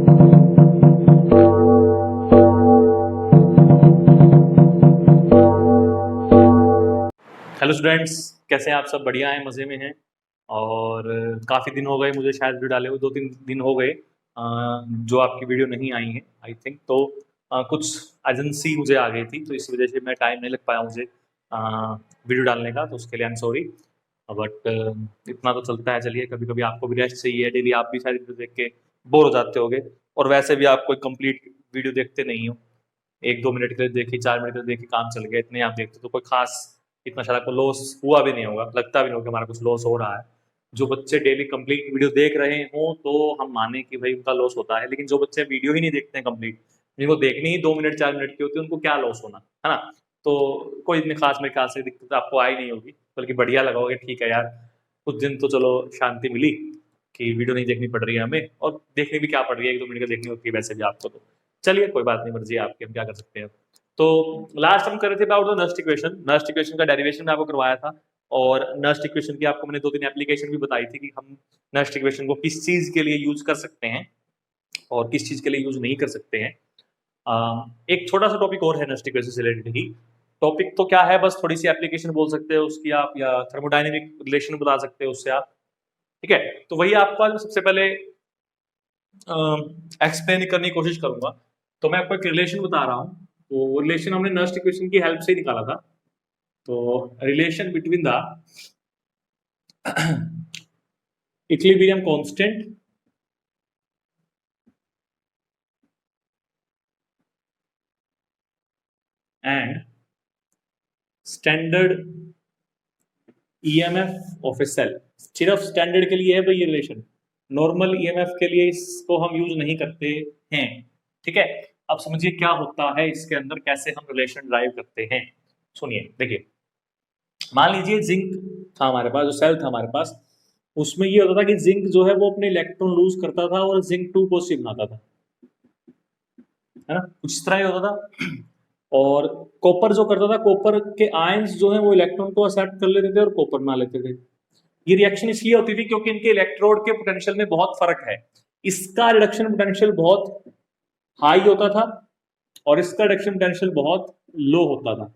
Hello students, कैसे हैं आप? सब बढ़िया हैं, मज़े में हैं। और काफ़ी दिन हो गए मुझे शायद वीडियो डाले हुए, 2-3 दिन हो गए जो आपकी वीडियो नहीं आई है आई थिंक। तो कुछ एजेंसी मुझे आ गई थी, तो इस वजह से मैं टाइम नहीं लग पाया मुझे वीडियो डालने का, तो उसके लिए आई एम सॉरी। बट इतना तो चलता है। चलिए, कभी कभी आपको भी रेस्ट चाहिए। डेली आप भी शायद वीडियो देख के बोर हो जाते होगे, और वैसे भी आप कोई कंप्लीट वीडियो देखते नहीं हो। 1-2 मिनट के लिए देखी, 4 मिनट के लिए देखी, काम चल गया, इतने आप देखते, तो कोई खास इतना सारा को लॉस हुआ भी नहीं होगा, लगता भी नहीं होगा कि हमारा कुछ लॉस हो रहा है। जो बच्चे डेली कंप्लीट वीडियो देख रहे हों तो हम माने कि भाई उनका लॉस होता है, लेकिन जो बच्चे वीडियो ही नहीं देखते हैं कंप्लीट, जिनको देखनी ही 2 मिनट 4 मिनट की होती है, उनको क्या लॉस होना है ना। तो कोई इतनी खास मेरे ख्याल से दिक्कत आपको आई नहीं होगी, बल्कि बढ़िया लगा होगा, ठीक है यार, कुछ दिन तो चलो शांति मिली कि वीडियो नहीं देखनी पड़ रही है हमें, और देखनी भी क्या पड़ रही है, 1-2 मिनट का देखनी होती है वैसे भी आपको। तो चलिए, कोई बात नहीं, मर्जी है आपकी, हम क्या कर सकते हैं। तो लास्ट हम कर रहे थे about the Nernst equation. Nernst equation का डेरिवेशन मैं आपको करवाया था, और नस्ट इक्वेशन की आपको मैंने 2-3 एप्लीकेशन भी बताई थी कि हम नस्ट इक्वेशन को किस चीज के लिए यूज कर सकते हैं और किस चीज के लिए यूज नहीं कर सकते हैं। एक छोटा सा टॉपिक और है नस्ट इक्वेशन से रिलेटेड ही। टॉपिक तो क्या है, बस थोड़ी सी एप्लीकेशन बोल सकते हो उसकी आप, या थर्मोडाइनमिक रिलेशन बता सकते हो उससे आप। ठीक है, तो वही आपको आज सबसे पहले एक्सप्लेन करने की कोशिश करूंगा। तो मैं आपको एक रिलेशन बता रहा हूँ, तो वो रिलेशन हमने नस्ट इक्वेशन की हेल्प से ही निकाला था। तो relation between the equilibrium constant and standard EMF of a cell. सिर्फ स्टैंडर्ड के लिए है भाई ये रिलेशन, नॉर्मल ईएमएफ के लिए इसको हम यूज नहीं करते हैं। ठीक है, अब समझिए क्या होता है इसके अंदर, कैसे हम रिलेशन ड्राइव करते हैं। सुनिए, देखिए, मान लीजिए जिंक था हमारे पास, जो सेल था हमारे पास, उसमें ये होता था कि जिंक जो है वो अपने इलेक्ट्रॉन लूज करता था और जिंक 2 पॉजिटिव बनाता था, है ना, कुछ इस तरह ही होता था। और कॉपर जो करता था, कॉपर के आयंस जो है वो इलेक्ट्रॉन को एक्सेप्ट कर लेते थे और कॉपर बना लेते थे। ये रिएक्शन इसलिए होती थी क्योंकि इनके इलेक्ट्रोड के पोटेंशियल में बहुत फर्क है। इसका रिडक्शन पोटेंशियल बहुत हाई होता था और इसका रिडक्शन पोटेंशियल बहुत लो होता था।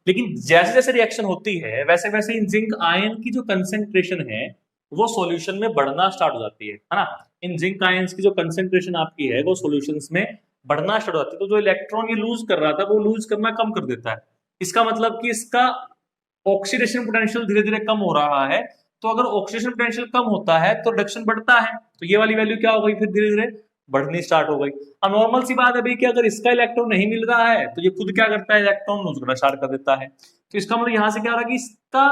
लेकिन जैसे जैसे रिएक्शन होती है वैसे वैसे इन जिंक आयन की जो कंसेंट्रेशन है वो सॉल्यूशन में बढ़ना स्टार्ट हो जाती है ना। इन जिंक आयंस की जो कंसेंट्रेशन आपकी है वो सॉल्यूशंस में बढ़ना स्टार्ट हो जाती है। तो जो इलेक्ट्रॉन ये लूज कर रहा था वो लूज करना कम कर देता है। इसका मतलब कि इसका ऑक्सीडेशन पोटेंशियल धीरे धीरे कम हो रहा है। तो अगर ऑक्सीडेशन पोटेंशियल कम होता है तो रिडक्शन बढ़ता है, तो ये वाली वैल्यू क्या हो गई, फिर धीरे धीरे बढ़नी स्टार्ट हो गई। अब नॉर्मल सी बात है भाई कि अगर इसका इलेक्ट्रॉन नहीं मिल रहा है तो ये खुद क्या करता है, इलेक्ट्रॉन लूज करना स्टार्ट कर देता है। तो इसका मतलब यहां से क्या हो रहा है कि इसका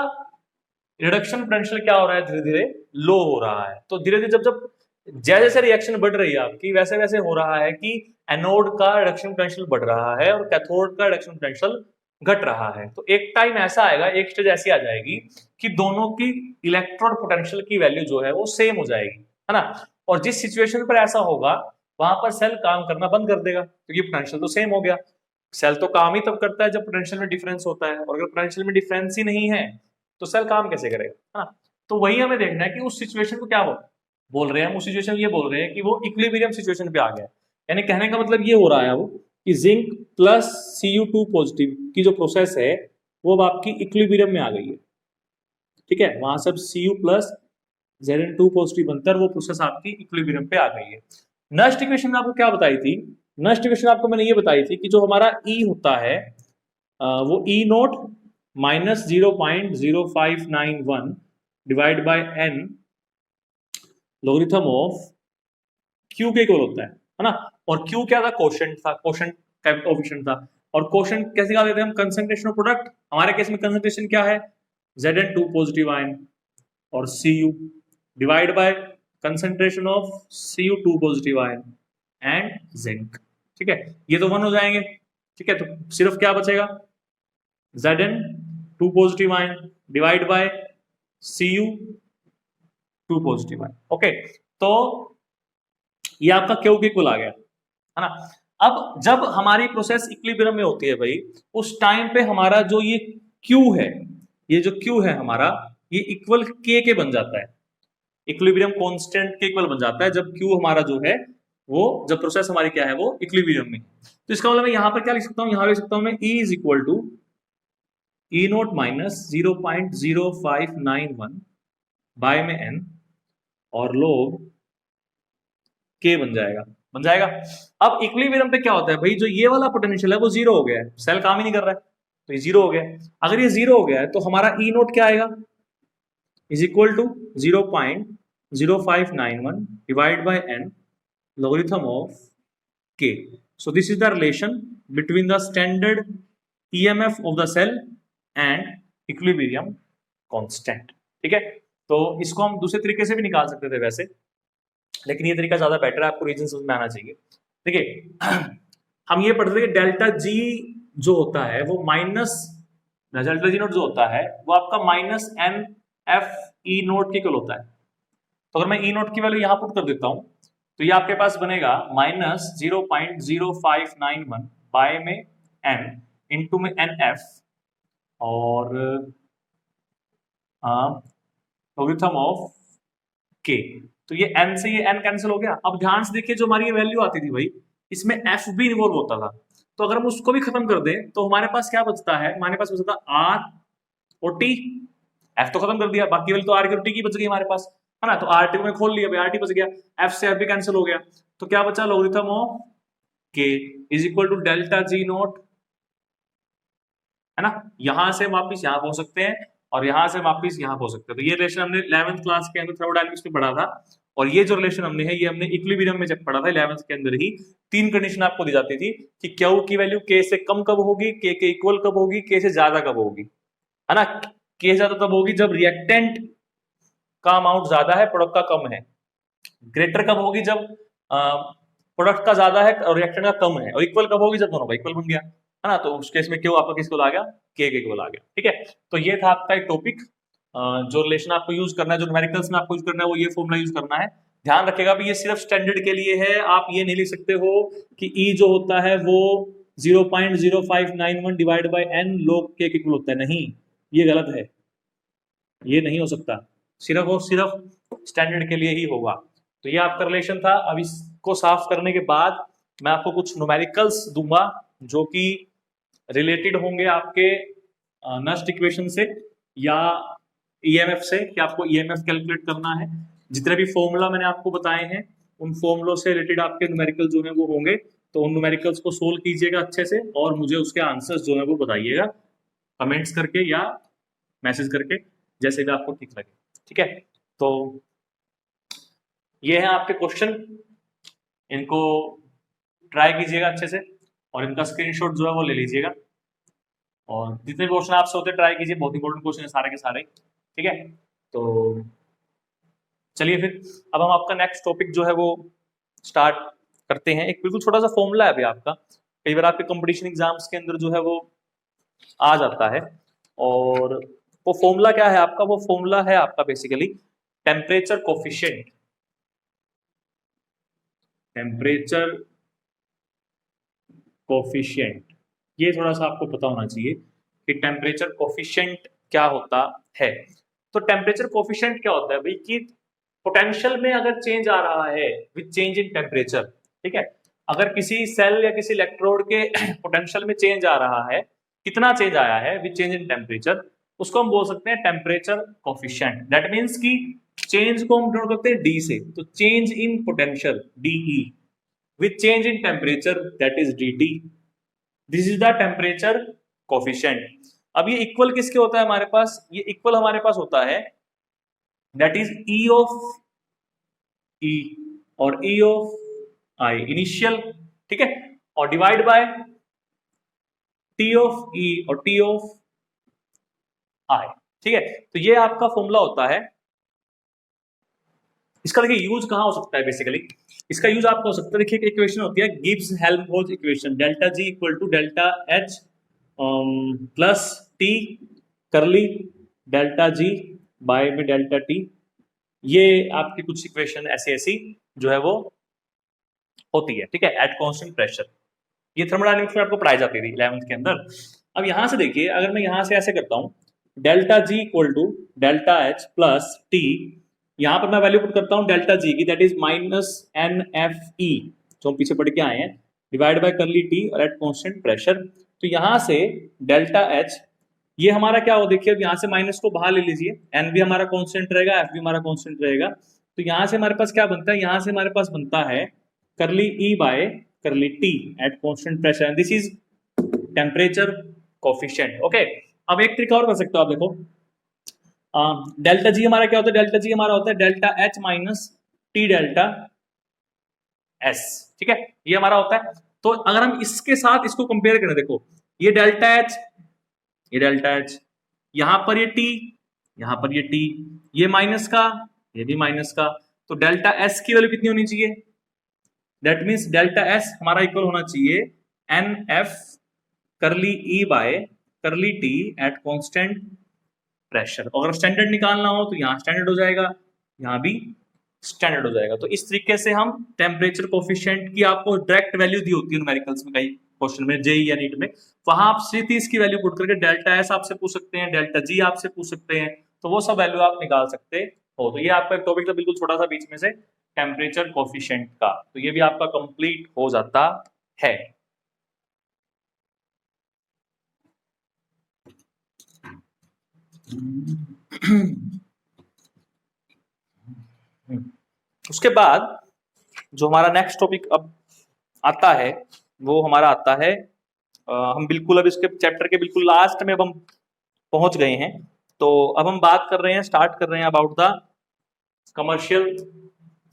रिडक्शन पोटेंशियल क्या हो रहा है, धीरे धीरे लो हो रहा है। तो धीरे धीरे जब जब जैसे जैसे रिएक्शन बढ़ रही है आपकी, वैसे वैसे हो रहा है कि एनोड का रिडक्शन पोटेंशियल बढ़ रहा है और कैथोड का रिडक्शन पोटेंशियल घट रहा है। तो एक टाइम ऐसा आएगा, एक स्टेज ऐसी आ जाएगी कि दोनों की इलेक्ट्रोड पोटेंशियल की वैल्यू जो है वो सेम हो जाएगी, है ना। और जिस सिचुएशन पर ऐसा होगा वहां पर सेल काम करना बंद कर देगा, क्योंकि पोटेंशियल तो सेम हो गया। सेल तो काम ही तब करता है जब पोटेंशियल में डिफरेंस होता है, और अगर पोटेंशियल में डिफरेंस ही नहीं है तो सेल काम कैसे करेगा, है ना। तो वही हमें देखना है कि उस सिचुएशन को क्या बोल रहे हैं हम। उस सिचुएशन ये बोल रहे हैं कि वो इक्विलिब्रियम सिचुएशन पे आ गया। यानी कहने का मतलब ये हो रहा है वो कि जिंक प्लस Cu2 पॉजिटिव की जो प्रोसेस है वो अब आपकी इक्विलिब्रियम में आ गई है। ठीक है, वहां सब Cu प्लस Zn2 पॉजिटिव बनता है, वो प्रोसेस आपकी इक्विलिब्रियम पे आ गई है। नस्ट इक्वेशन में आपको क्या बताई थी, नस्ट इक्वेशन आपको मैंने ये बताई थी कि जो हमारा E होता है वो E note minus 0.0591 divide by n logarithm of Q के इक्वल होता है ना। और Q क्या था, कोशेंट था, कोशेंट कोएफिशिएंट था। और कोशेंट कैसे निकाल देते हैं हम, कंसंट्रेशन ऑफ प्रोडक्ट। हमारे केस में कंसंट्रेशन क्या है, Zn2 पॉजिटिव आयन और Cu divide by concentration of Cu2 positive ion and zinc. ठीक है, ये तो 1 हो जाएंगे। ठीक है, तो सिर्फ क्या बचेगा, Zn2 positive ion divide by Cu2 positive ion. Okay, तो ये आपका Q के इक्वल आ गया, है ना। अब जब हमारी प्रोसेस इक्विलिब्रियम में होती है भाई, उस टाइम पे हमारा जो ये Q है, ये जो Q है हमारा, ये इक्वल K के बन जाता है, इक्विलिब्रियम कांस्टेंट के इक्वल बन जाता है जब Q हमारा जो है वो जब प्रोसेस हमारी क्या है, वो इक्विलिब्रियम में। तो इसका मतलब मैं यहाँ पर क्या लिख सकता हूँ, यहाँ लिख सकता हूँ मैं E is equal to E nought minus 0.0591 by में n और log k बन जाएगा, बन जाएगा। अब इक्विलिब्रियम पे क्या होता है भाई, जो ये वाला पोटेंशियल है वो जीरो हो गया है, सेल काम ही नहीं कर रहा है, तो ये जीरो हो गया है। अगर ये जीरो हो गया है तो हमारा ई नोट क्या आएगा, is equal to 0.0591 divide by n logarithm of k. So this is the relation between the standard EMF of the cell and equilibrium constant. ठीक है, तो इसको हम दूसरे तरीके से भी निकाल सकते थे वैसे, लेकिन ये तरीका ज्यादा बेटर है, आपको रीजन समझ में आना चाहिए। देखिए हम ये पढ़ते थे कि डेल्टा जी जो होता है वो माइनस, डेल्टा जी नोट जो होता है वो आपका minus n F E nought के इक्वल होता है। तो अगर मैं ई नोट की वैल्यू यहां पुट कर देता हूं तो ये आपके पास बनेगा माइनस 0.0591 बाय में एन इंटू में एन एफ और लोगरिथम ऑफ के। तो ये n से ये n कैंसिल हो गया। अब ध्यान से देखिए जो हमारी ये वैल्यू आती थी भाई, इसमें f भी इन्वॉल्व होता था, तो अगर हम उसको भी खत्म कर दें तो हमारे पास क्या बचता है, हमारे पास बचता r और t। f तो खत्म कर दिया, बाकी वाली तो r की और t की बच गई हमारे पास, है ना। तो rt को मैं खोल लिया भाई, rt बच गया, f से f भी कैंसिल हो गया, तो क्या बचा, logarithm of k is equal to delta G nought, है ना। यहां से वापिस यहां पहुंच सकते हैं और यहां से वापिस यहां पहुंच सकते हैं। तो ये रिलेशन हमने 11th क्लास के अंदर थर्मोडायनामिक्स में पढ़ा था, और ये जो रिलेशन हमने है ये हमने इक्विलिब्रियम में जब पढ़ा था 11th के अंदर ही। तीन कंडीशन आपको दी जाती थी कि क्यू की वैल्यू के से कम कब होगी, के इक्वल कब होगी, के से ज्यादा कब होगी, है ना। के ज्यादा तब होगी जब रिएक्टेंट का अमाउंट ज्यादा है, प्रोडक्ट का कम है। ग्रेटर कब होगी, जब प्रोडक्ट का ज्यादा है और रिएक्टेंट का कम है। और इक्वल कब होगी, जब दोनों का इक्वल बन गया, है ना। तो उस केस में क्यों आपका किसको आ गया, के इक्वल आ गया। ठीक है, तो ये था आपका एक टॉपिक। जो रिलेशन आपको यूज करना है, जो न्यूमेरिकल्स में आपको यूज करना है, वो ये फॉर्मूला यूज करना है। ध्यान रखिएगा भी ये सिर्फ स्टैंडर्ड के लिए है, आप ये नहीं लिख सकते हो कि ई जो होता है वो 0.0591 डिवाइड बाय एन log के इक्वल होता है, नहीं, ये गलत है, ये नहीं हो सकता, सिर्फ और सिर्फ स्टैंडर्ड के लिए ही होगा। तो ये आपका रिलेशन था। अब इसको साफ करने के बाद मैं आपको कुछ न्यूमेरिकल्स दूंगा जो कि रिलेटेड होंगे आपके नस्ट इक्वेशन से या ईएमएफ से, कि आपको ईएमएफ कैलकुलेट करना है। जितने भी फॉर्मूला मैंने आपको बताए हैं उन फॉर्मूलों से रिलेटेड आपके न्यूमेरिकल जो है वो होंगे, तो उन न्यूमेरिकल्स को सोल्व कीजिएगा अच्छे से और मुझे उसके आंसर्स जो है वो बताइएगा कमेंट्स करके या मैसेज करके, जैसे भी आपको ठीक लगे। ठीक है, तो ये है आपके क्वेश्चन, इनको ट्राई कीजिएगा अच्छे से और इनका स्क्रीनशॉट जो है वो ले लीजिएगा, और जितने भी क्वेश्चन आपसे होते ट्राई कीजिए, बहुत इंपॉर्टेंट क्वेश्चन है सारे के सारे। ठीक है, तो चलिए फिर अब हम आपका नेक्स्ट टॉपिक जो है वो स्टार्ट करते हैं। एक बिल्कुल छोटा सा फॉर्मूला है अभी आपका, कई बार आपके कंपटीशन एग्जाम्स के अंदर जो है वो आ जाता है, और वो फॉर्मूला क्या है आपका, वो फॉर्मूला है आपका basically temperature coefficient. Temperature coefficient, ये थोड़ा सा आपको पता होना चाहिए कि टेम्परेचर कोफिशिएंट क्या होता है। तो टेम्परेचर कोफिशिएंट क्या होता है भाई, कि पोटेंशियल में अगर चेंज आ रहा है विद चेंज इन टेम्परेचर, ठीक है, अगर किसी सेल या किसी इलेक्ट्रोड के पोटेंशियल में चेंज आ रहा है, कितना चेंज आया है विद चेंज इन टेम्परेचर, उसको हम बोल सकते हैं टेम्परेचर कोफिशिएंट। दैट मींस कि चेंज को हम डिनोट करते हैं डी से, तो change in potential d E with change in temperature that is dt। This is the temperature coefficient. अब ये इक्वल किसके होता है हमारे पास, ये इक्वल हमारे पास होता है that is E of E और E ऑफ I इनिशियल, ठीक है, और divide by T of E और T ऑफ I। ठीक है, तो ये आपका फॉर्मूला होता है। इसका देखिए यूज कहां हो सकता है, बेसिकली इसका यूज आपको हो सकता है, देखिए इक्वेशन होती है Gibbs Helmholtz equation, delta G equal to delta H plus T curly delta G by में डेल्टा टी। ये आपकी कुछ इक्वेशन ऐसी ऐसी जो है वो होती है, ठीक है, एट कांस्टेंट प्रेशर। ये थर्मोडायनामिक्स में आपको पढ़ाई जाती थी 11th के अंदर। अब यहां से देखिए, अगर मैं यहां से ऐसे करता हूं delta G equal to delta H plus T यहाँ पर मैं वैल्यू पुट करता हूँ डेल्टा जी की, दैट इज -NFE जो हम पीछे पढ़ के आए हैं, डिवाइड बाय करली टी और एट कांस्टेंट प्रेशर। तो यहाँ से डेल्टा एच, ये हमारा क्या हो, देखिए अब यहाँ से माइनस को बाहर ले लीजिए, एन भी हमारा कांस्टेंट रहेगा, एफ भी हमारा कांस्टेंट रहेगा। तो यहाँ से हमारे पास क्या बनता है, यहाँ से हमारे पास बनता है करली ई बाय करली T at constant pressure, this is temperature coefficient. Okay, अब एक ट्रिक और कर सकते हो आप, देखो डेल्टा जी हमारा क्या होता है, डेल्टा जी हमारा होता है delta H minus T delta S, ठीक है, ये हमारा होता है। तो अगर हम इसके साथ इसको कंपेयर करें, देखो ये डेल्टा एच, ये डेल्टा एच, यहां पर ये टी, यहां पर ये टी, ये माइनस का, ये भी माइनस का, तो डेल्टा एस की वैल्यू कितनी होनी चाहिए, दैट मीन्स डेल्टा एस हमारा इक्वल होना चाहिए एन एफ करली ई बाय करली टी एट कांस्टेंट प्रेशर। अगर स्टैंडर्ड निकालना हो तो यहाँ स्टैंडर्ड हो जाएगा, यहाँ भी स्टैंडर्ड हो जाएगा। तो इस तरीके से हम टेम्परेचर कोफिशिएंट की आपको डायरेक्ट वैल्यू दी होती है न्यूमेरिकल्स में, कई क्वेश्चन में जेई या नीट में, वहां आप सीधी इसकी वैल्यू पुट करके डेल्टा एस आपसे पूछ सकते हैं, डेल्टा जी आपसे पूछ सकते हैं, तो वो सब वैल्यू आप निकाल सकते हो। तो ये आपका एक टॉपिक था बिल्कुल छोटा सा बीच में से, टेम्परेचर कोफिशिएंट का, तो ये भी आपका कंप्लीट हो जाता है। उसके बाद जो हमारा नेक्स्ट टॉपिक अब आता है वो हमारा आता है, हम बिल्कुल अब इसके चैप्टर के बिल्कुल लास्ट में अब हम पहुंच गए हैं। तो अब हम बात कर रहे हैं, स्टार्ट कर रहे हैं अबाउट द कमर्शियल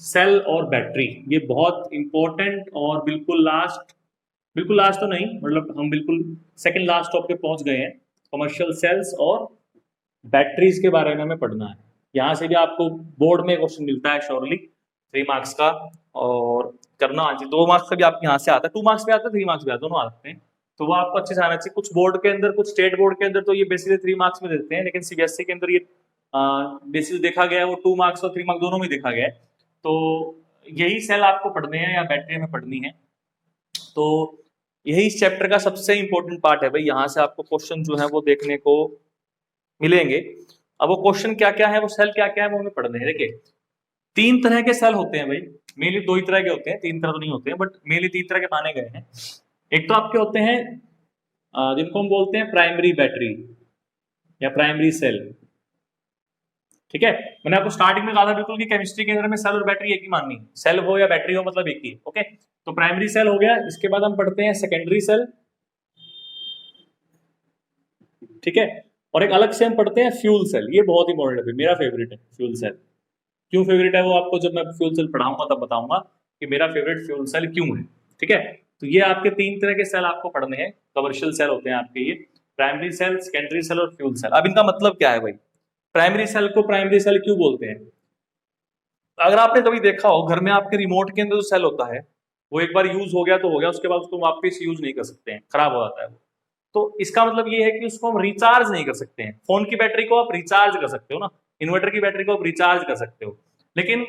सेल और बैटरी। ये बहुत इंपॉर्टेंट और बिल्कुल लास्ट तो नहीं, मतलब हम बिल्कुल सेकंड लास्ट टॉपिक पे पहुंच गए हैं। कमर्शियल सेल्स और बैटरीज के बारे में हमें पढ़ना है। यहाँ से भी आपको बोर्ड में क्वेश्चन मिलता है श्योरली 3 मार्क्स का, और करना आना चाहिए। 2 मार्क्स का भी आपके यहाँ से आता है, 2 मार्क्स भी आता है, 3 मार्क्स भी आता है, दोनों आते हैं, तो वो आपको अच्छे से आना चाहिए। कुछ बोर्ड के अंदर, कुछ स्टेट बोर्ड के अंदर तो ये बेसिकली 3 मार्क्स में देते हैं, लेकिन सीबीएसई के अंदर ये बेसिकली देखा गया है वो 2 मार्क्स और 3 मार्क्स दोनों में देखा गया है। तो यही सेल आपको पढ़ने हैं या बैटरी में पढ़नी है, तो यही इस चैप्टर का सबसे इंपॉर्टेंट पार्ट है भाई। यहाँ से आपको क्वेश्चन जो है वो देखने को मिलेंगे। अब वो क्वेश्चन क्या क्या है, वो सेल क्या क्या है, वो हमें पढ़ने हैं। देखिए 3 तरह के सेल होते हैं भाई, मेनली 2 ही तरह के होते हैं, 3 तरह तो नहीं होते हैं, बट मेनली 3 तरह के माने गए हैं। एक तो आपके होते हैं जिनको हम बोलते हैं प्राइमरी बैटरी या प्राइमरी सेल, ठीक है। मैंने आपको स्टार्टिंग में कहा था बिल्कुल कि केमिस्ट्री के अंदर में सेल और बैटरी एक ही माननी है, सेल हो या बैटरी हो मतलब एक ही, ओके। तो प्राइमरी सेल हो गया। इसके बाद हम पढ़ते हैं सेकेंडरी सेल, ठीक है, और एक अलग से हम पढ़ते हैं फ्यूल सेल। ये बहुत इंपॉर्टेंट है, मेरा फेवरेट है फ्यूल सेल। क्यों फेवरेट है वो आपको जब मैं फ्यूल सेल पढ़ाऊंगा तब बताऊंगा कि मेरा फेवरेट फ्यूल सेल क्यों है, ठीक है। तो ये आपके 3 तरह के सेल आपको पढ़ने हैं, कमर्शियल सेल होते हैं आपके ये, प्राइमरी सेल, सेकेंडरी सेल और फ्यूल सेल। अब इनका मतलब क्या है भाई, प्राइमरी सेल को प्राइमरी सेल क्यों बोलते हैं? अगर आपने कभी देखा हो घर में आपके रिमोट के अंदर जो सेल होता है वो एक बार यूज हो गया तो हो गया, उसके बाद उसको वापस यूज नहीं कर सकते हैं, खराब हो जाता है वो। तो इसका मतलब ये है कि उसको हम रिचार्ज नहीं कर सकते हैं। फोन की बैटरी को आप रिचार्ज कर सकते हो ना, इन्वर्टर की बैटरी को आप रिचार्ज कर सकते हो, लेकिन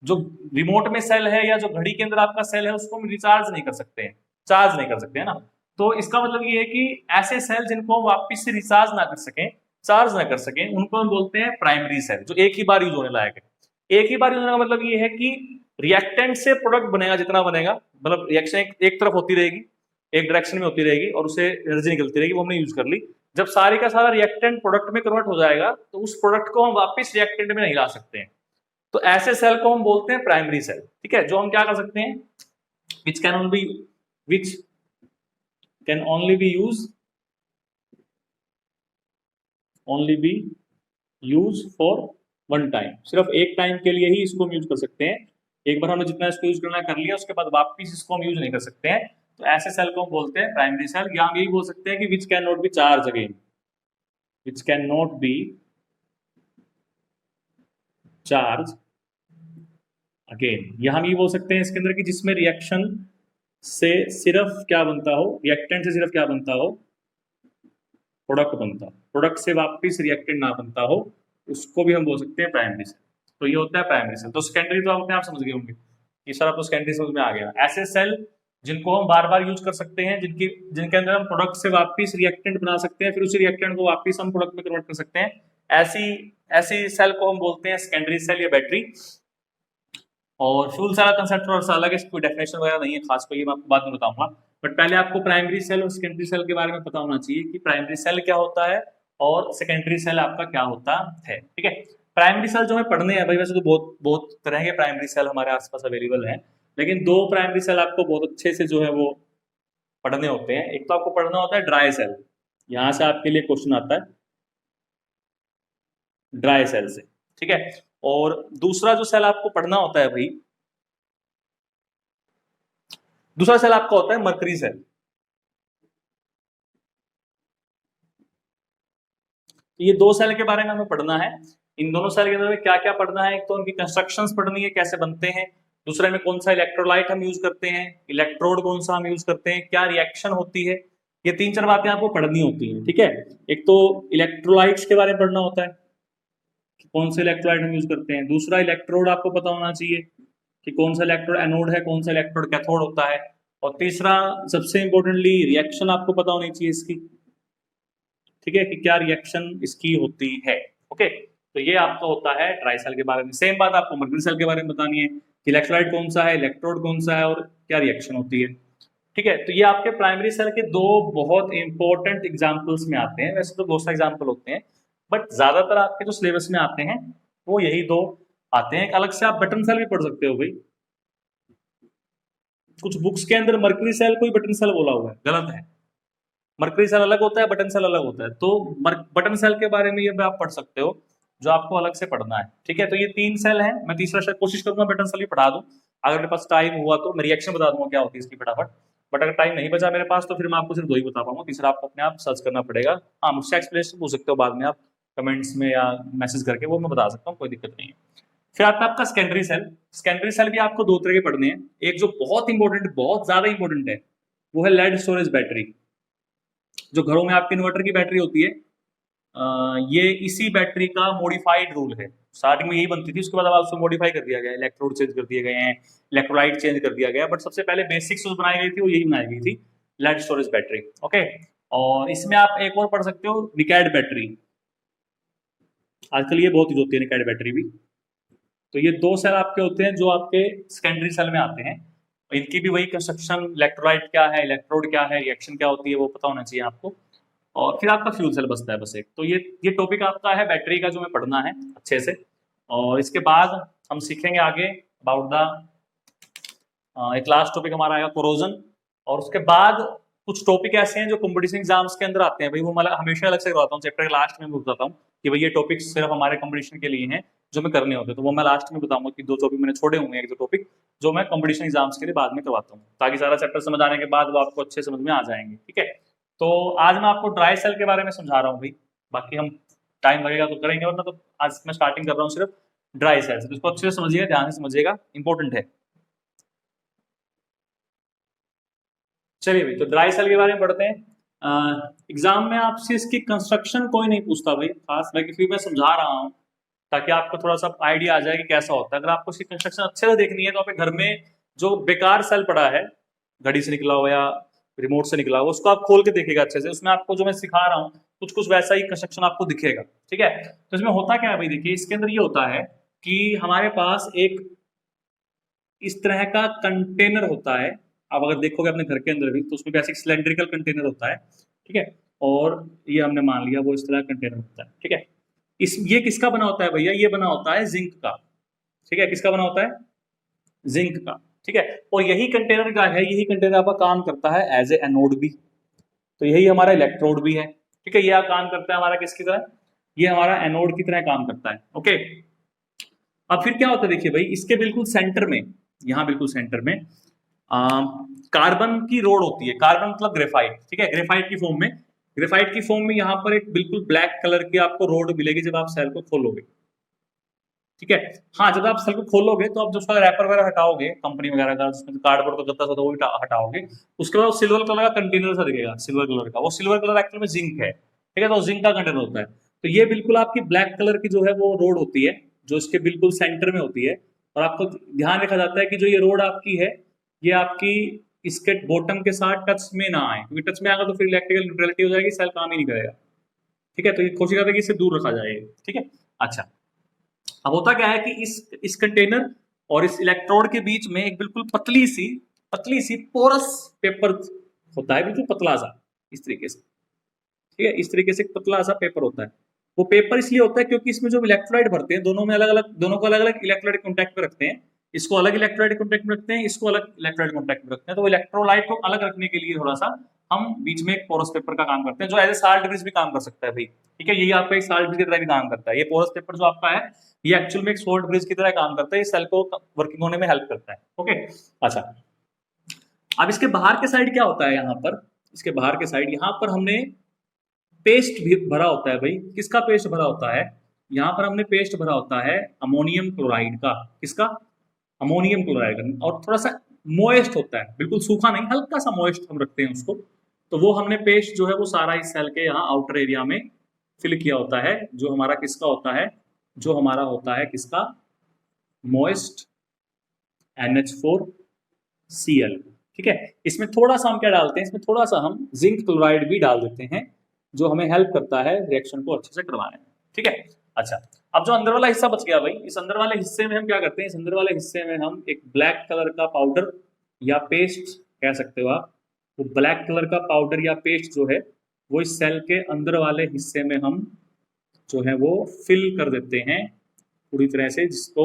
जो रिमोट में सेल है या जो घड़ी के अंदर आपका सेल है उसको हम रिचार्ज नहीं कर सकते हैं, चार्ज नहीं कर सकते हैं ना। तो इसका मतलब ये है कि ऐसे सेल जिनको हम वापस से रिचार्ज ना कर सकें, चार्ज ना कर सकें, उनको हम बोलते हैं प्राइमरी सेल, जो एक ही बार यूज होने लायक है। एक ही बार यूज होने का मतलब ये है कि रिएक्टेंट से प्रोडक्ट बनेगा जितना बनेगा, मतलब रिएक्शन एक तरफ होती रहेगी, एक डायरेक्शन में होती रहेगी और उसे एनर्जी निकलती रहेगी, वो हमने यूज कर ली। जब सारे का सारा रिएक्टेंट प्रोडक्ट में कन्वर्ट हो जाएगा तो उस प्रोडक्ट को हम वापस रिएक्टेंट में नहीं ला सकते हैं। तो ऐसे सेल को हम बोलते हैं प्राइमरी सेल, ठीक है, जो हम क्या कर सकते हैं, which can only B use for one time, सिर्फ एक टाइम के लिए ही इसको हम यूज कर सकते हैं। एक बार हमने जितना इसको यूज करना कर लिया, उसके बाद वापस इसको हम यूज नहीं कर सकते हैं। तो ऐसे सेल को हम बोलते हैं प्राइमरी सेल, या हम यही बोल सकते हैं कि which can not be charge again, which can not be charge again, या हम ये बोल सकते हैं इसके अंदर कि जिसमें रिएक्शन से सिर्फ क्या बनता हो, रिएक्टेंट से सिर्फ क्या बनता हो, प्रोडक्ट बनता हो, प्रोडक्ट से वापस रिएक्टेंट ना बनता हो, उसको भी हम बोल सकते हैं प्राइमरी सेल। तो ये होता है प्राइमरी सेल। तो सेकेंडरी तो अपने आप समझ गए होंगे, ये सारा तो सेकेंडरी समझ में आ गया। ऐसे सेल जिनको हम बार बार यूज कर सकते हैं, जिनके अंदर हम प्रोडक्ट से वापस रिएक्टेंट बना सकते हैं, फिर उसी रिएक्टेंट को वापस हम प्रोडक्ट में कन्वर्ट कर सकते हैं, ऐसी ऐसी सेल को हम बोलते हैं सेकेंडरी सेल या बैटरी। और फ्यूल सेल का कंसेप्ट थोड़ा सा अलग है, इसकी डेफिनेशन वगैरह नहीं है खास, कोई मैं आपको बाद में बताऊंगा। बट पहले आपको प्राइमरी सेल और सेकेंडरी सेल के बारे में पता होना चाहिए कि प्राइमरी सेल क्या होता है और सेकेंडरी सेल आपका क्या होता है। ठीक है, प्राइमरी सेल जो हमें पढ़ने हैं भाई, वैसे तो बहुत बहुत तरह के प्राइमरी सेल हमारे आसपास अवेलेबल हैं, लेकिन दो प्राइमरी सेल आपको बहुत अच्छे से जो है वो पढ़ने होते हैं। एक तो आपको पढ़ना होता है ड्राई सेल, यहां से आपके लिए क्वेश्चन आता है ड्राई सेल से। ठीक है, और दूसरा जो सेल आपको पढ़ना होता है भाई, दूसरा सेल आपका होता है मरकरी सेल। ये दो सेल के बारे में हमें पढ़ना है। इन दोनों सेल के अंदर में क्या क्या पढ़ना है, एक तो उनकी कंस्ट्रक्शंस पढ़नी है, कैसे बनते हैं, दूसरे में कौन सा इलेक्ट्रोलाइट हम यूज करते हैं, इलेक्ट्रोड कौन सा हम यूज करते हैं, क्या रिएक्शन होती है, ये तीन चार बातें आपको पढ़नी होती हैं। ठीक है, एक तो इलेक्ट्रोलाइट्स के बारे में पढ़ना होता है कि कौन से इलेक्ट्रोलाइट हम यूज करते हैं, दूसरा इलेक्ट्रोड आपको पता होना चाहिए कि कौन सा इलेक्ट्रोड एनोड है, कौन सा इलेक्ट्रोड कैथोड होता है, और तीसरा सबसे इंपॉर्टेंटली रिएक्शन आपको पता होनी चाहिए इसकी। ठीक है, कि क्या रिएक्शन इसकी होती है। ओके, तो ये आपका होता है ड्राई सेल के बारे में। सेम बात आपको मरकरी सेल के बारे में बतानी है कि इलेक्ट्रोलाइट कौन सा है, इलेक्ट्रोड कौन सा है और क्या रिएक्शन होती है। ठीक है, तो ये आपके प्राइमरी सेल के दो बहुत इंपॉर्टेंट एग्जांपल्स में आते हैं। वैसे तो बहुत सारे एग्जांपल होते हैं, बट ज्यादातर आपके जो सिलेबस में आते हैं वो यही दो आते हैं। एक अलग से आप बटन सेल भी पढ़ सकते हो भाई, कुछ बुक्स के अंदर मरकरी सेल को ही बटन सेल बोला हुआ है, गलत है। मरकरी सेल अलग होता है, बटन सेल अलग होता है। तो बटन सेल के बारे में ये भी आप पढ़ सकते हो, जो आपको अलग से पढ़ना है। ठीक है, तो ये तीन सेल हैं, मैं तीसरा शायद कोशिश करूंगा बटन सेल भी पढ़ा दूं, अगर मेरे पास टाइम हुआ तो मैं रिएक्शन बता दूंगा क्या होती है इसकी फटाफट। बट अगर टाइम नहीं बचा मेरे पास तो फिर मैं आपको सिर्फ दो ही बता पाऊंगा, तीसरा आपको अपने आप सर्च करना पड़ेगा। हाँ, मुझसे एक्सप्लेनेशन पूछ सकते हो बाद में आप कमेंट्स में या मैसेज करके, वो मैं बता सकता हूँ, कोई दिक्कत नहीं है। फिर आता है आपका सेकेंडरी सेल। सेकेंडरी सेल भी आपको दो तरह के पढ़ने हैं। एक जो बहुत इंपॉर्टेंट, बहुत ज्यादा इंपॉर्टेंट है, वो है लेड स्टोरेज बैटरी। जो घरों में आपके इन्वर्टर की बैटरी होती है, ये इसी बैटरी का मॉडिफाइड रूल है। स्टार्टिंग में यही बनती थी, उसके बाद अब उसको मॉडिफाई कर दिया गया, इलेक्ट्रोड चेंज कर दिए गए हैं, इलेक्ट्रोलाइट चेंज कर दिया गया, बट सबसे पहले बेसिक्स जो बनाई गई थी वो यही बनाई गई थी, लेड स्टोरेज बैटरी। ओके, और इसमें आप एक और पढ़ सकते हो निकैड बैटरी, आजकल ये बहुत यूज होती है निकैड बैटरी भी। तो ये दो सेल आपके होते हैं जो आपके सेकेंडरी सेल में आते हैं। इनकी भी वही कंस्ट्रक्शन, इलेक्ट्रोलाइट क्या है, इलेक्ट्रोड क्या है, रिएक्शन क्या होती है, वो पता होना चाहिए आपको। और फिर आपका फ्यूल सेल बचता है बस एक। तो ये टॉपिक आपका है बैटरी का, जो हमें पढ़ना है अच्छे से। और इसके बाद हम सीखेंगे आगे अबाउट द एक लास्ट टॉपिक हमारा आएगा कोरोजन। और उसके बाद कुछ टॉपिक ऐसे हैं जो कंपटीशन एग्जाम्स के अंदर आते हैं भाई, वो मैं हमेशा अलग से करवाता हूँ, चैप्टर के लास्ट में बताता हूँ कि भाई ये टॉपिक सिर्फ हमारे कंपटीशन के लिए हैं जो मैं करने होते हैं। तो वो मैं लास्ट में बताऊंगा कि दो टॉपिक मैंने छोड़े होंगे, एक दो टॉपिक जो मैं कंपटीशन एग्जाम्स के लिए बाद में करवाता हूँ, ताकि सारा चैप्टर समझ आने के बाद वो आपको अच्छे समझ में आ जाएंगे। ठीक है, तो आज मैं आपको ड्राई सेल के बारे में समझा रहा हूँ भाई, बाकी हम टाइम लगेगा तो करेंगे, वरना तो आज मैं स्टार्टिंग कर रहा हूँ सिर्फ ड्राई सेल से। तो इसको अच्छे से समझिएगा, ध्यान से समझिएगा, इंपॉर्टेंट है। चलिए भाई, तो ड्राई सेल के बारे में पढ़ते हैं। एग्जाम में आपसे इसकी कंस्ट्रक्शन कोई नहीं पूछता भाई खास, मैं फिर मैं समझा रहा हूँ ताकि आपको थोड़ा सा आइडिया आ जाए कि कैसा होता है। अगर आपको इसकी कंस्ट्रक्शन अच्छे से देखनी है तो आप घर में जो बेकार सेल पड़ा है, घड़ी से निकला हुआ या रिमोट से निकला हुआ, उसको आप खोल के देखिएगा अच्छे से। उसमें आपको जो मैं सिखा रहा हूँ कुछ कुछ वैसा ही कंस्ट्रक्शन आपको दिखेगा। ठीक है, तो इसमें होता क्या है भाई, देखिए इसके अंदर ये होता है कि हमारे पास एक इस तरह का कंटेनर होता है। आप अगर देखोगे अपने घर के अंदर भी तो उसमें बेसिक सिलेंड्रिकल कंटेनर होता है। ठीक है, और ये हमने मान लिया वो इस तरह कंटेनर होता है। ठीक है, ये किसका बना होता है भैया, ये बना होता है जिंक का। ठीक है, किसका बना होता है, जिंक का। ठीक है, और यही कंटेनर का है, यही कंटेनर आपका काम करता है एज ए एनोड भी, तो यही हमारा इलेक्ट्रोड भी है। ठीक है, यह काम करता है हमारा किसकी तरह, ये हमारा एनोड की तरह काम करता है। ओके, अब फिर क्या होता है देखिए भाई, इसके बिल्कुल सेंटर में, यहाँ बिल्कुल सेंटर में कार्बन की रोड होती है। कार्बन मतलब ग्रेफाइट। ठीक है, ग्रेफाइट की फॉर्म में, ग्रेफाइट की फॉर्म में यहाँ पर एक बिल्कुल ब्लैक कलर की आपको रोड मिलेगी जब आप सेल को खोलोगे। ठीक है, हाँ, जब आप सेल को खोलोगे तो आप जो उसका रैपर वगैरह हटाओगे कंपनी वगैरह का, जिसमें कार्डबोर्ड का गत्ता होता है वो भी हटाओगे, उसके बाद सिल्वर कलर का कंटेनर सा दिखेगा, सिल्वर कलर का। वो सिल्वर कलर एक्चुअल में जिंक है। ठीक है, तो जिंक का कंटेनर होता है। तो ये बिल्कुल आपकी ब्लैक कलर की जो है वो रोड होती है, जो इसके बिल्कुल सेंटर में होती है। और आपको ध्यान रखा जाता है कि जो ये रोड आपकी है, ये आपकी इसके बॉटम के साथ टच में ना आए, क्योंकि टच में आएगा तो फिर इलेक्ट्रिकल न्यूट्रलिटी हो जाएगी, सेल काम ही नहीं करेगा। ठीक है, तो ये कोशिश करते हैं कि इससे दूर रखा जाए, ठीक है। अच्छा, अब होता क्या है कि इस कंटेनर और इस इलेक्ट्रोड के बीच में एक बिल्कुल पतली सी पोरस पेपर होता है, बिल्कुल पतला सा, इस तरीके से, ठीक है, इस तरीके से एक पतला सा पेपर होता है। वो पेपर इसलिए होता है क्योंकि इसमें जो इलेक्ट्रोलाइट भरते हैं दोनों में अलग अलग, दोनों को अलग अलग इलेक्ट्रोलाइट कॉन्टैक्ट में रखते हैं, इसको अलग इलेक्ट्रोलाइट कॉन्टैक्ट में रखते हैं, इसको अलग इलेक्ट्रोलाइट कॉन्टैक्ट में रखते हैं। तो इलेक्ट्रोलाइट को अलग रखने के लिए थोड़ा सा हम बीच में एक पोरस पेपर का काम करते हैं, जो एज ए साल्ट ब्रिज भी काम कर सकता है भाई, ठीक है। यही आपका एक साल्ट ब्रिज की तरह भी काम करता है। ये पोरस पेपर जो आपका है ये एक्चुअल में एक सोल्ट ब्रिज की तरह काम करता है, ये सेल को वर्किंग होने में हेल्प करता है, ओके। अच्छा, अब इसके बाहर के साइड क्या होता है, यहाँ पर इसके बाहर के साइड यहाँ पर हमने पेस्ट भी भरा होता है भाई। किसका पेस्ट भरा होता है, यहाँ पर हमने पेस्ट भरा होता है अमोनियम क्लोराइड का। किसका, अमोनियम क्लोराइड का। और थोड़ा सा मोइस्ट होता है, बिल्कुल सूखा नहीं, हल्का सा मोइस्ट हम रखते हैं उसको। तो वो हमने पेस्ट जो है वो सारा इस सेल के यहाँ आउटर एरिया में फिल किया होता है, जो हमारा किसका होता है, जो हमारा होता है किसका, मोइस्ट NH4Cl, ठीक है। इसमें थोड़ा सा हम क्या डालते हैं, इसमें थोड़ा सा हम जिंक क्लोराइड भी डाल देते हैं, जो हमें हेल्प करता है रिएक्शन को अच्छे से करवाने में, ठीक है। अच्छा, अब जो अंदर वाला हिस्सा बच गया भाई, इस अंदर वाले हिस्से में हम क्या करते हैं, इस अंदर वाले हिस्से में हम एक ब्लैक कलर का पाउडर या पेस्ट कह सकते हो आप, वो ब्लैक कलर का पाउडर या पेस्ट जो है वो इस सेल के अंदर वाले हिस्से में हम जो है वो फिल कर देते हैं पूरी तरह से, जिसको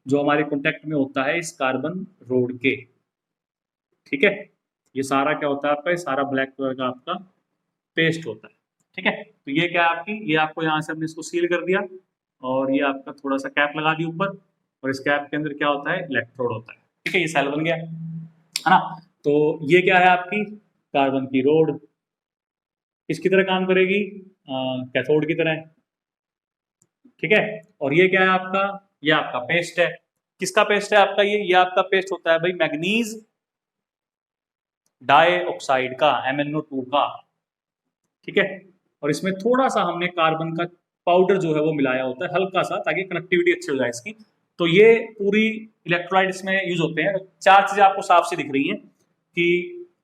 जो हमारे कॉन्टेक्ट में होता है इस कार्बन रोड के, ठीक है। ये सारा क्या होता है आपका, ये सारा ब्लैक कलर का आपका पेस्ट होता है, ठीक है। तो ये क्या है आपकी, ये आपको यहाँ से हमने इसको सील कर दिया, और ये आपका थोड़ा सा कैप लगा दी ऊपर, और इस कैप के अंदर क्या होता है, इलेक्ट्रोड होता है, ठीक है। ये सेल बन गया है ना। तो ये क्या है आपकी कार्बन की रोड, किसकी तरह काम करेगी, कैथोड की तरह, ठीक है। और ये क्या है आपका, ये आपका पेस्ट है। किसका पेस्ट है आपका, ये आपका पेस्ट होता है भाई मैग्नीज डाइऑक्साइड का, MnO2 का, ठीक है। और इसमें थोड़ा सा हमने कार्बन का पाउडर जो है वो मिलाया होता है, हल्का सा, ताकि कनेक्टिविटी अच्छी हो जाए इसकी। तो ये पूरी इलेक्ट्रोलाइट इसमें यूज होते हैं। चार चीजें आपको साफ से दिख रही हैं कि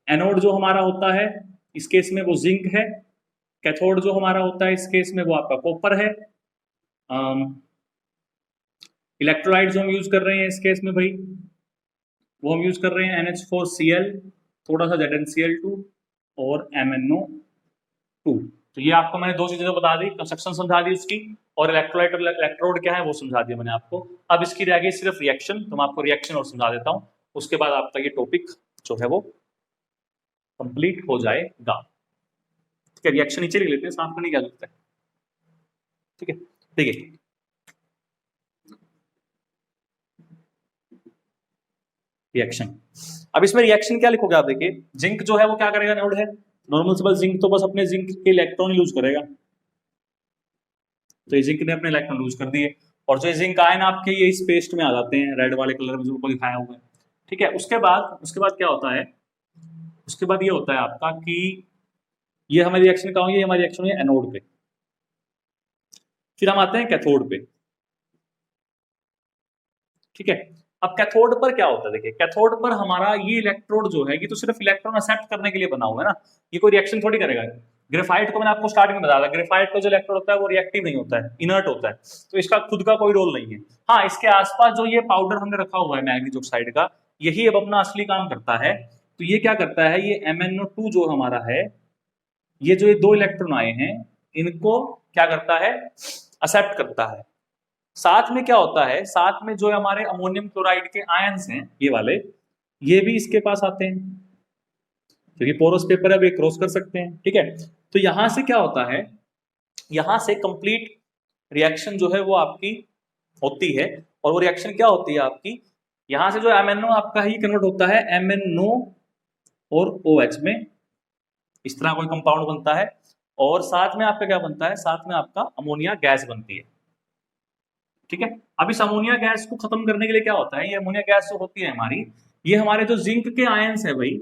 एनोड जो हमारा होता है इस केस में वो जिंक है, कैथोड जो हमारा होता है इस केस में वो आपका कॉपर है, इलेक्ट्रोलाइट जो हम यूज कर रहे हैं इस केस में भाई वो हम यूज कर रहे हैं NH4Cl, थोड़ा सा ZnCl2 और MnO2। तो ये आपको मैंने दो चीजें तो बता दी, कंस्ट्रक्शन समझा दी उसकी, और इलेक्ट्रोलाइट और इलेक्ट्रोड क्या है वो समझा दिया मैंने आपको। अब इसकी रह गई सिर्फ रिएक्शन, तो मैं आपको रिएक्शन और समझा देता हूँ, उसके बाद आपका ये टॉपिक जो है वो कंप्लीट हो जाएगा, ठीक है। रिएक्शन नीचे लिख लेते हैं, साफ करने क्या जरूरत है, ठीक है। देखिए रिएक्शन, अब इसमें रिएक्शन क्या लिखोगे आप, देखिए जिंक जो है वो क्या करेगा, नोड है, नॉर्मल सिंपल जिंक तो बस अपने जिंक के इलेक्ट्रॉन यूज करेगा, तो ये जिंक ने अपने इलेक्ट्रॉन यूज कर दिए, और जो जिंक आयन आपके ये इस पेस्ट में आ जाते हैं, रेड वाले कलर में जो ऊपर दिखाया हुआ है, ठीक है। उसके बाद क्या होता है, उसके बाद ये होता है आपका कि ये हमारी रिएक्शन कहाँ हुई, ये हमारी रिएक्शन हुई है एनोड पे। फिर हम आते हैं कैथोड पे, ठीक है। अब कैथोड पर क्या होता है, देखिए कैथोड पर हमारा ये इलेक्ट्रोड जो है ये तो सिर्फ इलेक्ट्रॉन एक्सेप्ट करने के लिए बना हुआ है ना, ये कोई रिएक्शन थोड़ी करेगा। ग्रेफाइट को मैंने आपको स्टार्टिंग में बताया था, ग्रेफाइट का जो इलेक्ट्रोड होता है वो रिएक्टिव नहीं होता है, इनर्ट होता है, तो इसका खुद का कोई रोल नहीं है। हाँ, इसके आसपास जो ये पाउडर हमने रखा हुआ है मैग्नीज ऑक्साइड का, यही अब अपना असली काम करता है। तो ये क्या करता है, ये MnO2 जो हमारा है, ये जो ये दो इलेक्ट्रॉन आए हैं इनको क्या करता है, एक्सेप्ट करता है। साथ में क्या होता है, साथ में जो हमारे अमोनियम क्लोराइड के आयंस हैं ये वाले, ये भी इसके पास आते हैं, क्योंकि पोरस पेपर है, वे क्रॉस कर सकते हैं, ठीक है। तो यहां से क्या होता है, यहां से कंप्लीट रिएक्शन जो है वो आपकी होती है, और वो रिएक्शन क्या होती है आपकी, यहां से जो MnO आपका ही कन्वर्ट होता है MnO और OH में, इस तरह कोई कंपाउंड बनता है, और साथ में आपका क्या बनता है, साथ में आपका अमोनिया गैस बनती है, ठीक है। अब इस अमोनिया गैस को खत्म करने के लिए क्या होता है, ये अमोनिया गैस जो होती है हमारी, ये हमारे जो जिंक के आयंस है भाई,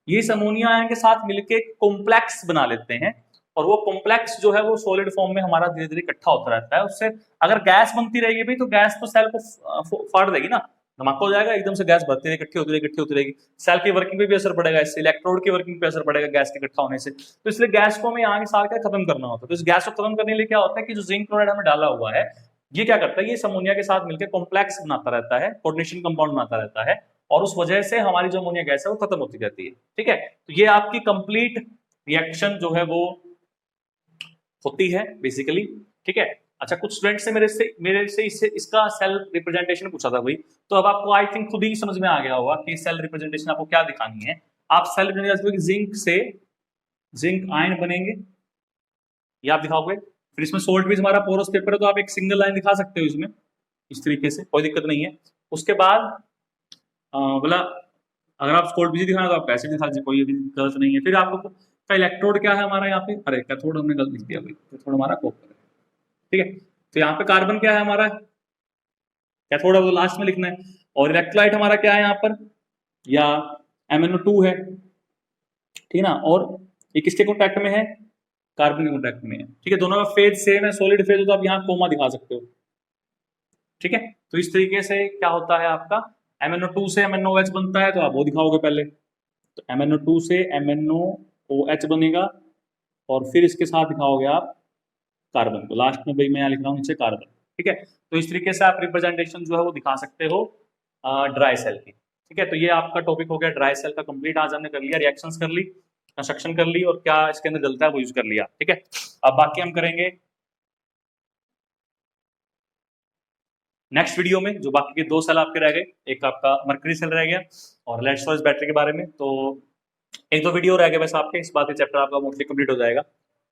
ये इस अमोनिया आयन के साथ मिलके कॉम्प्लेक्स बना लेते हैं, और वो कॉम्प्लेक्स जो है वो सॉलिड फॉर्म में हमारा धीरे धीरे इकट्ठा होता रहता है। उससे अगर गैस बनती रहेगी भाई तो गैस तो सेल को फाड़ देगी ना, धमाका हो जाएगा, एकदम से गैस बढ़ती रहेगी, इकट्ठी होती रहेगी। सेल की वर्किंग पे भी असर पड़ेगा इससे, इलेक्ट्रोड की वर्किंग पे असर पड़ेगा गैस के इकट्ठा होने से। तो इसलिए गैस को हमें यहाँ के साथ क्या खत्म करना होता है। तो इस गैस को खत्म करने के लिए क्या होता है कि जो जिंक क्लोराइड हमें डाला हुआ है, ये क्या करता है, ये अमोनिया के साथ मिलकर कॉम्प्लेक्स बनाता रहता है, कोऑर्डिनेशन कंपाउंड बनाता रहता है, और उस वजह से हमारी जो अमोनिया गैस है वो खत्म होती रहती है। ठीक है, तो ये आपकी कंप्लीट रिएक्शन जो है वो होती है बेसिकली। ठीक है, अच्छा कुछ स्टूडेंट से मेरे से इसका सेल रिप्रेजेंटेशन पूछा था भाई, तो अब आपको आई थिंक खुद ही समझ में आ गया होगा कि सेल रिप्रेजेंटेशन आपको क्या दिखानी है। आप सेल रिप्रेजेंटेशन जिंक से जिंक आयन बनेंगे, ये आप दिखाओगे। फिर इसमें सोल्ट भी हमारा पोरस पेपर है, तो आप एक सिंगल लाइन दिखा सकते हो इसमें, इस तरीके से, कोई दिक्कत नहीं है। उसके बाद बोला अगर आप सोल्ट भी दिखाना तो आप पैसे दिखा दीजिए, कोई गलत नहीं है। फिर आपको का इलेक्ट्रोड क्या है हमारा यहाँ पे, अरे कैथोड हमने गलत लिख दिया भाई, कैथोड हमारा कॉपर है। ठीक है, तो यहाँ पे कार्बन क्या है हमारा, कैथोड है वो लास्ट में लिखना है। और इलेक्ट्रोलाइट हमारा क्या है यहाँ पर, या MnO2 है, ठीक है ना। और ये किसके कॉन्टैक्ट में है, कार्बन के कॉन्टैक्ट में है। ठीक है, दोनों का फेज सेम है, सॉलिड फेज हो तो आप यहाँ कोमा दिखा सकते हो। ठीक है, तो इस तरीके से क्या होता है आपका, MnO2 से MnOH बनता है, तो आप वो दिखाओगे पहले। तो MnO2 से MnOH बनेगा, और फिर इसके साथ दिखाओगे आप कार्बन को, लास्ट में भाई मैं यहाँ लिख रहा हूँ नीचे कार्बन। ठीक है, तो इस तरीके से आप रिप्रेजेंटेशन जो है वो दिखा सकते हो ड्राई सेल की। ठीक है, तो ये आपका टॉपिक हो गया ड्राई सेल का कंप्लीट। आज हमने कर लिया, रिएक्शंस कर ली, कंस्ट्रक्शन कर ली, और क्या इसके अंदर डलता है वो यूज कर लिया। ठीक है, अब बाकी हम करेंगे नेक्स्ट वीडियो में। जो बाकी के 2 सेल आपके रह गए, एक आपका मर्करी सेल रह गया और लेड स्टोरेज बैटरी के बारे में, तो 1-2 वीडियो रह गए बस आपके, इस बात चैप्टर आपका मोस्टली कंप्लीट हो जाएगा।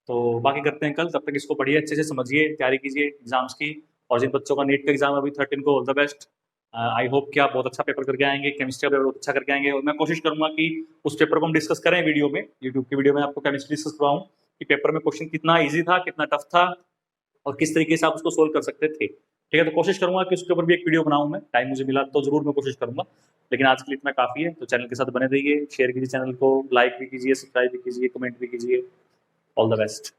तो बाकी करते हैं कल, तब तक इसको पढ़िए, अच्छे से समझिए, तैयारी कीजिए एग्जाम्स की। और जिन बच्चों का नीट का एग्जाम अभी 13 को, all the best. I hope कि आप बहुत अच्छा पेपर करके आएंगे, केमिस्ट्री का पेपर बहुत अच्छा करके आएंगे। और मैं कोशिश करूंगा कि उस पेपर को हम डिस्कस करें वीडियो में, यूट्यूब की वीडियो में आपको केमिस्ट्री डिस्कस करवाऊं कि पेपर में क्वेश्चन कितना ईजी था, कितना टफ था, और किस तरीके से आप उसको सोल्व कर सकते थे। ठीक है, तो कोशिश करूंगा कि उसके ऊपर भी एक वीडियो बनाऊं, मैं टाइम मुझे मिला तो जरूर मैं कोशिश करूंगा। लेकिन आज के लिए इतना काफी है, तो चैनल के साथ बने रहिए, शेयर कीजिए चैनल को, लाइक भी कीजिए, सब्सक्राइब भी कीजिए, कमेंट भी कीजिए। All the best.